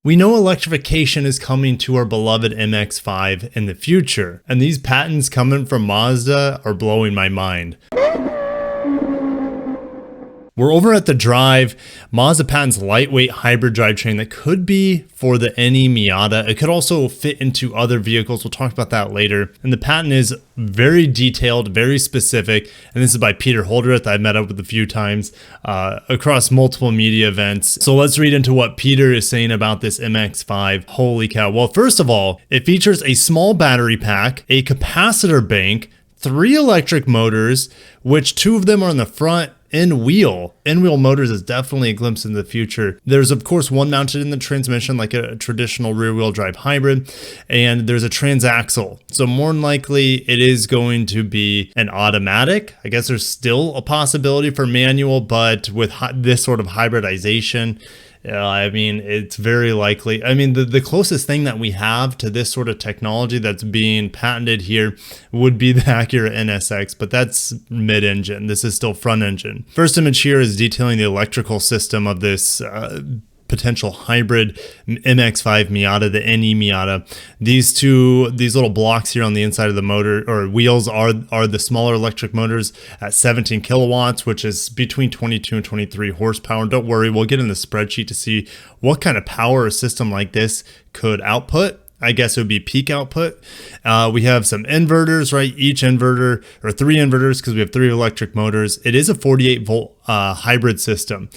We know electrification is coming to our beloved MX-5 in the future, and these patents coming from Mazda are blowing my mind. We're over at the Drive. Mazda patents lightweight hybrid drivetrain that could be for the any Miata. It could also fit into other vehicles. We'll talk about that later. And the patent is very detailed, very specific. And this is by Peter Holdreth. I've met up with a few times across multiple media events. So let's read into what Peter is saying about this MX-5. Holy cow. Well, first of all, it features a small battery pack, a capacitor bank, 3 electric motors, which 2 of them are in the front in-wheel motors is definitely a glimpse into the future. There's of course one mounted in the transmission like a traditional rear-wheel drive hybrid, and there's a transaxle. So more than likely it is going to be an automatic. I guess there's still a possibility for manual, but with this sort of hybridization, I mean, it's very likely. I mean, the closest thing that we have to this sort of technology that's being patented here would be the Acura NSX, but that's mid-engine. This is still front engine. First image here is detailing the electrical system of this potential hybrid MX-5 Miata, the NE Miata. These little blocks here on the inside of the motor or wheels are the smaller electric motors at 17 kilowatts, which is between 22 and 23 horsepower. Don't worry, we'll get in the spreadsheet to see what kind of power a system like this could output. I guess it would be peak output. We have some inverters, right? Each inverter, or 3 inverters, because we have 3 electric motors. It is a 48 volt hybrid system,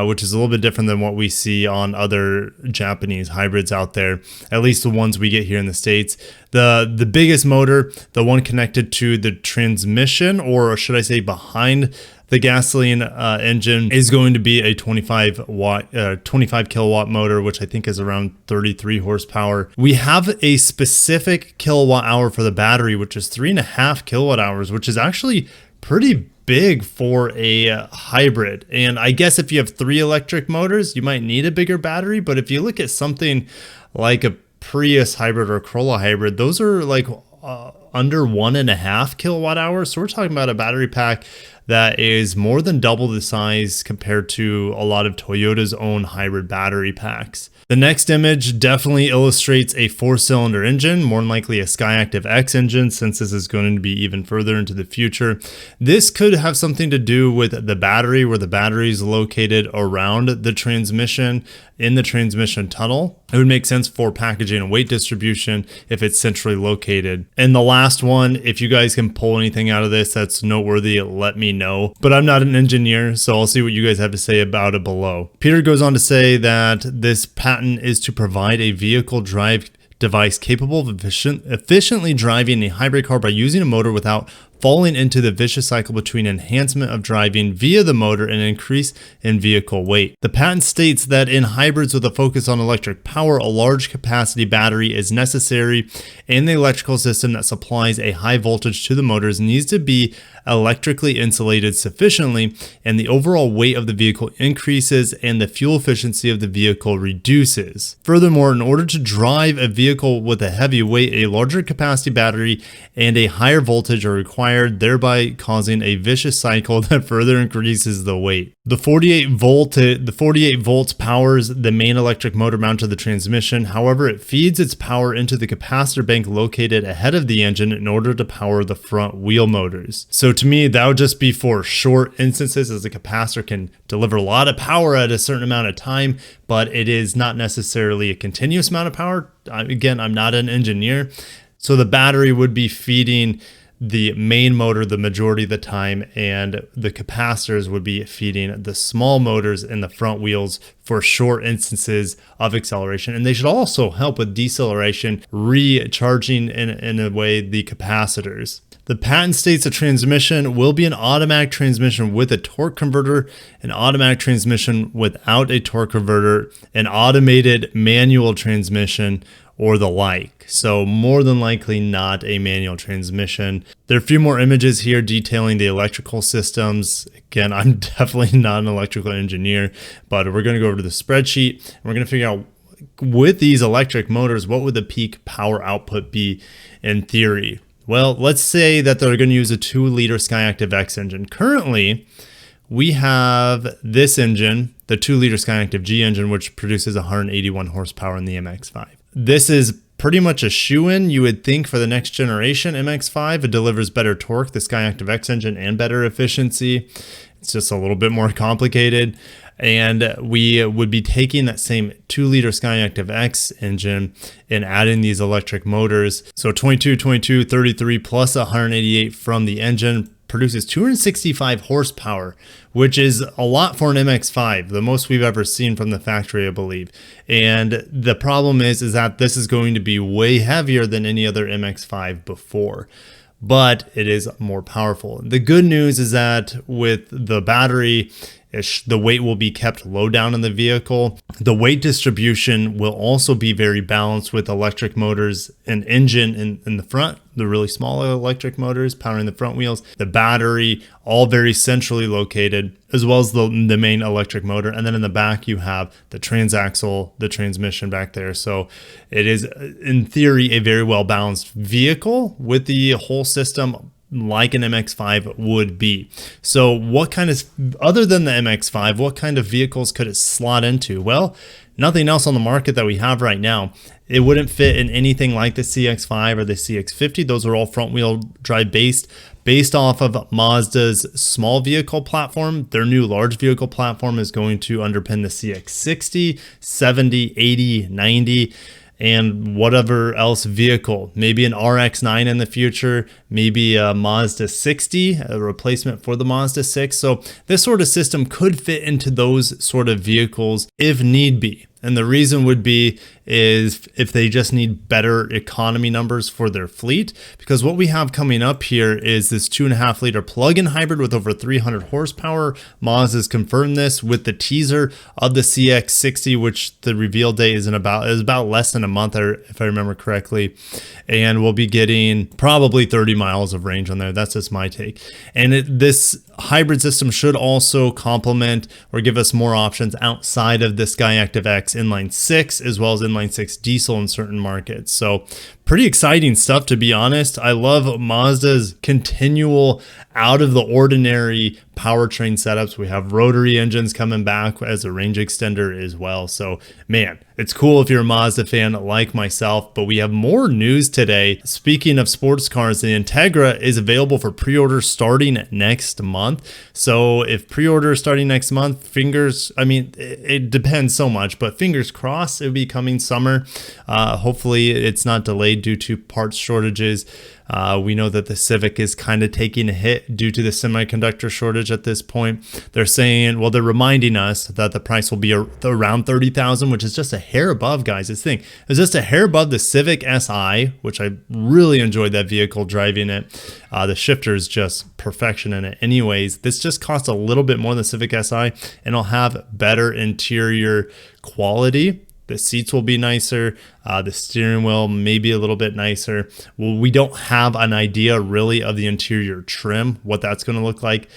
which is a little bit different than what we see on other Japanese hybrids out there, at least the ones we get here in the States. The biggest motor, the one connected to the transmission, or should I say behind the gasoline engine, is going to be a 25 kilowatt motor, which I think is around 33 horsepower. We have a specific kilowatt hour for the battery, which is 3.5 kilowatt hours, which is actually pretty big for a hybrid. And I guess if you have 3 electric motors, you might need a bigger battery. But if you look at something like a Prius hybrid or a Corolla hybrid, those are like under 1.5 kilowatt hours. So we're talking about a battery pack that is more than double the size compared to a lot of Toyota's own hybrid battery packs. The next image definitely illustrates a 4-cylinder engine, more than likely a Skyactiv X engine, since this is going to be even further into the future. This could have something to do with the battery, where the battery is located around the transmission, in the transmission tunnel. It would make sense for packaging and weight distribution if it's centrally located. And the last one, if you guys can pull anything out of this that's noteworthy, let me know. But I'm not an engineer, so I'll see what you guys have to say about it below. Peter goes on to say that this patent is to provide a vehicle drive device capable of efficiently driving a hybrid car by using a motor without falling into the vicious cycle between enhancement of driving via the motor and increase in vehicle weight. The patent states that in hybrids with a focus on electric power, a large capacity battery is necessary, and the electrical system that supplies a high voltage to the motors needs to be electrically insulated sufficiently, and the overall weight of the vehicle increases and the fuel efficiency of the vehicle reduces. Furthermore, in order to drive a vehicle with a heavy weight, a larger capacity battery and a higher voltage are required, thereby causing a vicious cycle that further increases the weight. The 48 volts powers the main electric motor mounted to the transmission. However, it feeds its power into the capacitor bank located ahead of the engine in order to power the front wheel motors. So to me, that would just be for short instances, as the capacitor can deliver a lot of power at a certain amount of time, but it is not necessarily a continuous amount of power. Again, I'm not an engineer. So the battery would be feeding the main motor the majority of the time, and the capacitors would be feeding the small motors in the front wheels for short instances of acceleration. And they should also help with deceleration, recharging in a way the capacitors. The patent states a transmission will be an automatic transmission with a torque converter, an automatic transmission without a torque converter, an automated manual transmission, or the like. So more than likely not a manual transmission. There are a few more images here detailing the electrical systems. Again, I'm definitely not an electrical engineer, but we're going to go over to the spreadsheet and we're going to figure out, with these electric motors, what would the peak power output be in theory? Well, let's say that they're going to use a 2-liter Skyactiv X engine. Currently, we have this engine, the 2-liter Skyactiv G engine, which produces 181 horsepower in the MX-5. This is pretty much a shoo-in, you would think, for the next generation MX-5. It delivers better torque, the Skyactiv X engine, and better efficiency. It's just a little bit more complicated. And we would be taking that same 2-liter Skyactiv X engine and adding these electric motors. So 22, 22, 33 plus 188 from the engine produces 265 horsepower, which is a lot for an MX-5, the most we've ever seen from the factory, I believe. And the problem is that this is going to be way heavier than any other MX-5 before, but it is more powerful. The good news is that with the battery, the weight will be kept low down in the vehicle. The weight distribution will also be very balanced with electric motors and engine in the front, the really small electric motors powering the front wheels, the battery, all very centrally located, as well as the main electric motor. And then in the back, you have the transaxle, the transmission back there. So it is, in theory, a very well balanced vehicle with the whole system like an MX-5 would be. So what kind of, other than the MX-5, what kind of vehicles could it slot into? Well, nothing else on the market that we have right now. It wouldn't fit in anything like the CX-5 or the CX-50. Those are all front wheel drive based off of Mazda's small vehicle platform. Their new large vehicle platform is going to underpin the CX-60, 70, 80, 90, and whatever else vehicle, maybe an RX-9 in the future, maybe a Mazda 60, a replacement for the Mazda 6. So this sort of system could fit into those sort of vehicles if need be. And the reason would be is if they just need better economy numbers for their fleet, because what we have coming up here is this 2.5-liter plug-in hybrid with over 300 horsepower. Mazda's confirmed this with the teaser of the CX-60, which the reveal date is about less than a month, if I remember correctly. And we'll be getting probably 30 miles of range on there. That's just my take. And this hybrid system should also complement or give us more options outside of the Skyactiv X inline 6, as well as inline 6 diesel in certain markets. So pretty exciting stuff, to be honest. I love Mazda's continual out of the ordinary powertrain setups. We have rotary engines coming back as a range extender as well. So man, it's cool if you're a Mazda fan like myself. But we have more news today. Speaking of sports cars, the Integra is available for pre-order starting next month. So if pre-order starting next month, it depends so much, but fingers crossed it'll be coming summer. Hopefully it's not delayed due to parts shortages. We know that the Civic is kind of taking a hit due to the semiconductor shortage at this point. They're saying, well, they're reminding us that the price will be around $30,000, which is just a hair above, guys. It's just a hair above the Civic Si, which I really enjoyed that vehicle driving it. The shifter is just perfection in it. Anyways, this just costs a little bit more than the Civic Si, and it'll have better interior quality. The seats will be nicer. The steering wheel maybe a little bit nicer. Well, we don't have an idea really of the interior trim, what that's going to look like.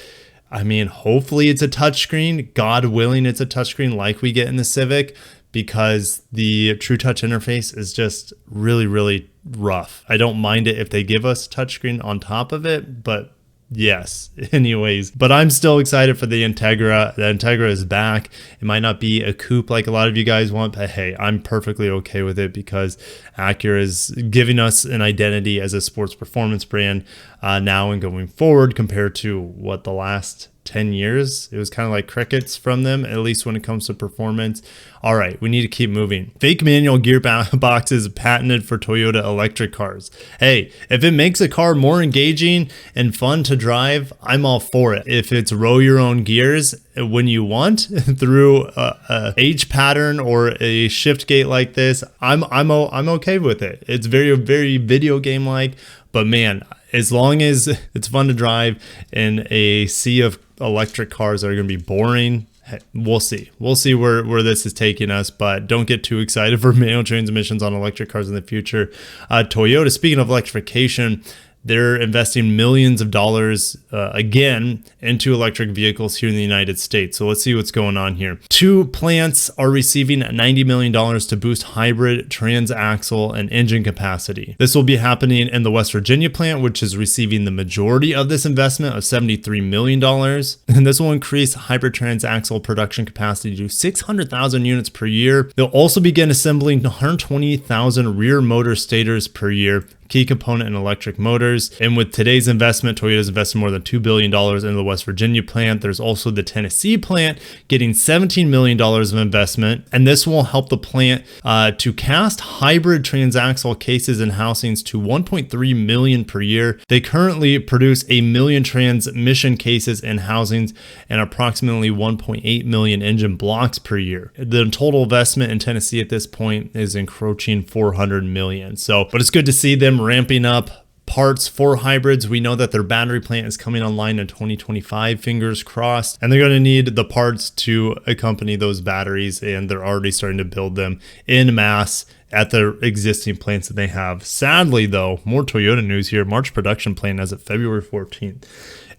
I mean, hopefully it's a touchscreen. God willing, it's a touchscreen like we get in the Civic, because the True Touch interface is just really, really rough. I don't mind it if they give us touchscreen on top of it, but yes, anyways, but I'm still excited for the Integra. The Integra is back. It might not be a coupe like a lot of you guys want, but hey, I'm perfectly okay with it because Acura is giving us an identity as a sports performance brand now and going forward, compared to what the last 10 years. It was kind of like crickets from them, at least when it comes to performance. All right, we need to keep moving. Fake manual gearboxes patented for Toyota electric cars. Hey, if it makes a car more engaging and fun to drive, I'm all for it. If it's row your own gears when you want through a H pattern or a shift gate like this, I'm okay with it. It's very, very video game like, but man, as long as it's fun to drive in a sea of electric cars that are going to be boring, we'll see. We'll see where this is taking us, but don't get too excited for manual transmissions on electric cars in the future. Toyota, speaking of electrification, they're investing millions of dollars again into electric vehicles here in the United States. So let's see what's going on here. 2 plants are receiving $90 million to boost hybrid, transaxle, and engine capacity. This will be happening in the West Virginia plant, which is receiving the majority of this investment of $73 million. And this will increase hybrid transaxle production capacity to 600,000 units per year. They'll also begin assembling 120,000 rear motor stators per year, key component in electric motors. And with today's investment, Toyota's invested more than $2 billion into the West Virginia plant. There's also the Tennessee plant getting $17 million of investment. And this will help the plant to cast hybrid transaxle cases and housings to 1.3 million per year. They currently produce 1 million transmission cases and housings and approximately 1.8 million engine blocks per year. The total investment in Tennessee at this point is encroaching 400 million. So, but it's good to see them ramping up parts for hybrids. We know that their battery plant is coming online in 2025, fingers crossed, and they're going to need the parts to accompany those batteries, and they're already starting to build them in mass at their existing plants that they have. Sadly though, more Toyota news here. March production plan as of February 14th.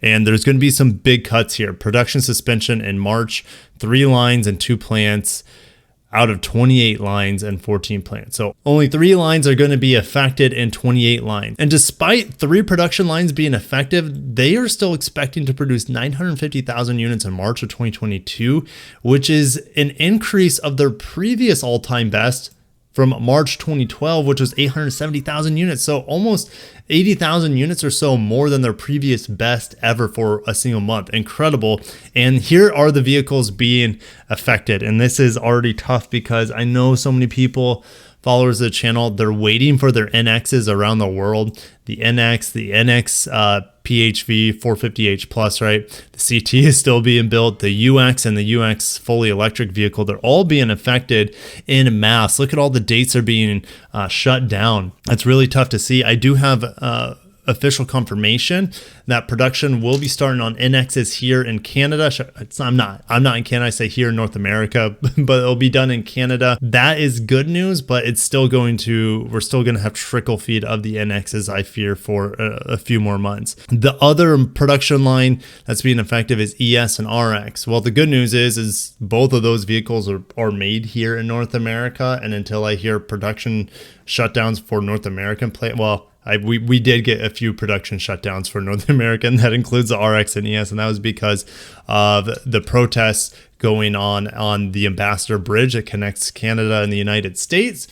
And there's going to be some big cuts here. Production suspension in March, 3 lines and 2 plants out of 28 lines and 14 plants. So only 3 lines are going to be affected in 28 lines. And despite 3 production lines being effective, they are still expecting to produce 950,000 units in March of 2022, which is an increase of their previous all-time best from March 2012, which was 870,000 units. So almost 80,000 units or so more than their previous best ever for a single month. Incredible. And here are the vehicles being affected. And this is already tough because I know so many people, followers of the channel, they're waiting for their NXs around the world. The NX, the NX PHV 450h Plus, right? The CT is still being built. The UX and the UX fully electric vehicle, they're all being affected in mass. Look at all the dates are being shut down. That's really tough to see. I do have official confirmation that production will be starting on NXs here in Canada. I'm not in Canada. I say here in North America, but it'll be done in Canada. That is good news, but it's still we're still going to have trickle feed of the NXs, I fear, for a few more months. The other production line that's being affected is ES and RX. Well, the good news is both of those vehicles are made here in North America. And until I hear production shutdowns for North American plant, well, we did get a few production shutdowns for North America, and that includes the RX and ES, and that was because of the protests going on the Ambassador Bridge that connects Canada and the United States.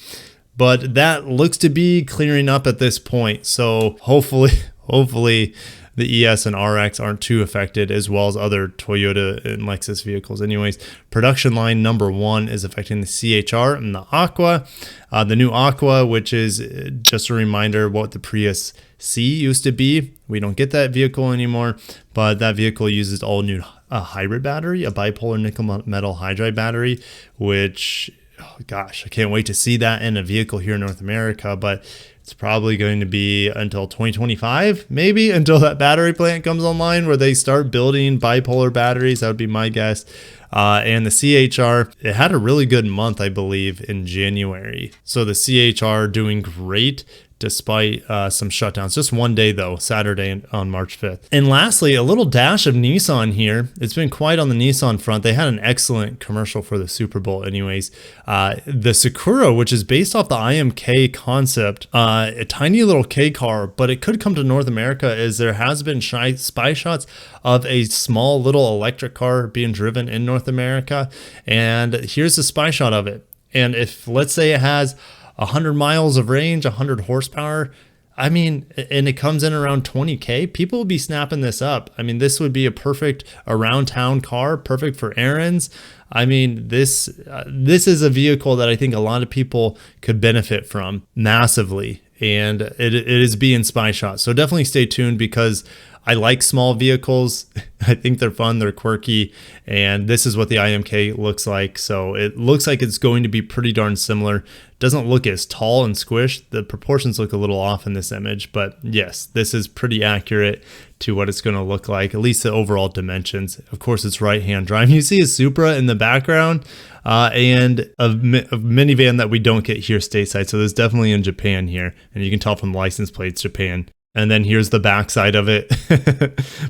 But that looks to be clearing up at this point. So hopefully the ES and RX aren't too affected, as well as other Toyota and Lexus vehicles. Anyways, production line number 1 is affecting the CHR and the Aqua. The new Aqua, which is just a reminder what the Prius C used to be. We don't get that vehicle anymore, but that vehicle uses all new hybrid battery, a bipolar nickel metal hydride battery, which, oh gosh, I can't wait to see that in a vehicle here in North America. But it's probably going to be until 2025, maybe, until that battery plant comes online where they start building bipolar batteries. That would be my guess. And the CHR, it had a really good month, I believe, in January. So the CHR doing great despite some shutdowns. Just one day though, Saturday on March 5th. And lastly, a little dash of Nissan here. It's been quiet on the Nissan front. They had an excellent commercial for the Super Bowl anyways. The Sakura, which is based off the IMK concept, a tiny little K car, but it could come to North America as there has been spy shots of a small little electric car being driven in North America. And here's a spy shot of it. And if, let's say it has 100 miles of range, 100 horsepower, I mean, and it comes in around 20K, people will be snapping this up. I mean, this would be a perfect around town car, perfect for errands. I mean, this is a vehicle that I think a lot of people could benefit from massively, and it is being spy shot. So definitely stay tuned because I like small vehicles. I think they're fun, they're quirky, and this is what the IMK looks like. So it looks like it's going to be pretty darn similar. Doesn't look as tall and squished. The proportions look a little off in this image, but yes, this is pretty accurate to what it's going to look like, at least the overall dimensions. Of course, it's right-hand drive. You see a Supra in the background and a minivan that we don't get here stateside. So there's definitely in Japan here, and you can tell from the license plates, Japan. And then here's the backside of it.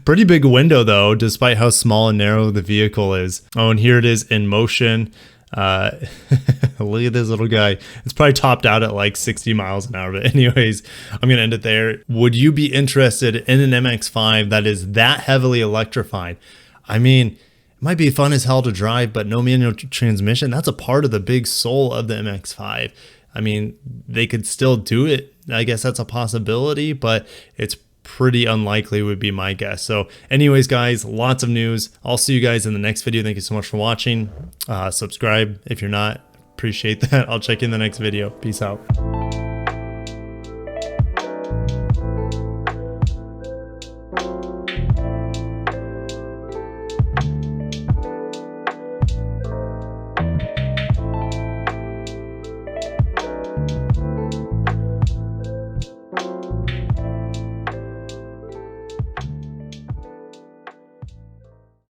Pretty big window though, despite how small and narrow the vehicle is. Oh, and here it is in motion. Look at this little guy. It's probably topped out at like 60 miles an hour. But anyways, I'm going to end it there. Would you be interested in an MX-5 that is that heavily electrified? I mean, it might be fun as hell to drive, but no manual transmission. That's a part of the big soul of the MX-5. I mean, they could still do it. I guess that's a possibility, but it's pretty unlikely would be my guess. So anyways, guys, lots of news. I'll see you guys in the next video. Thank you so much for watching. Subscribe if you're not. Appreciate that. I'll check you in the next video. Peace out.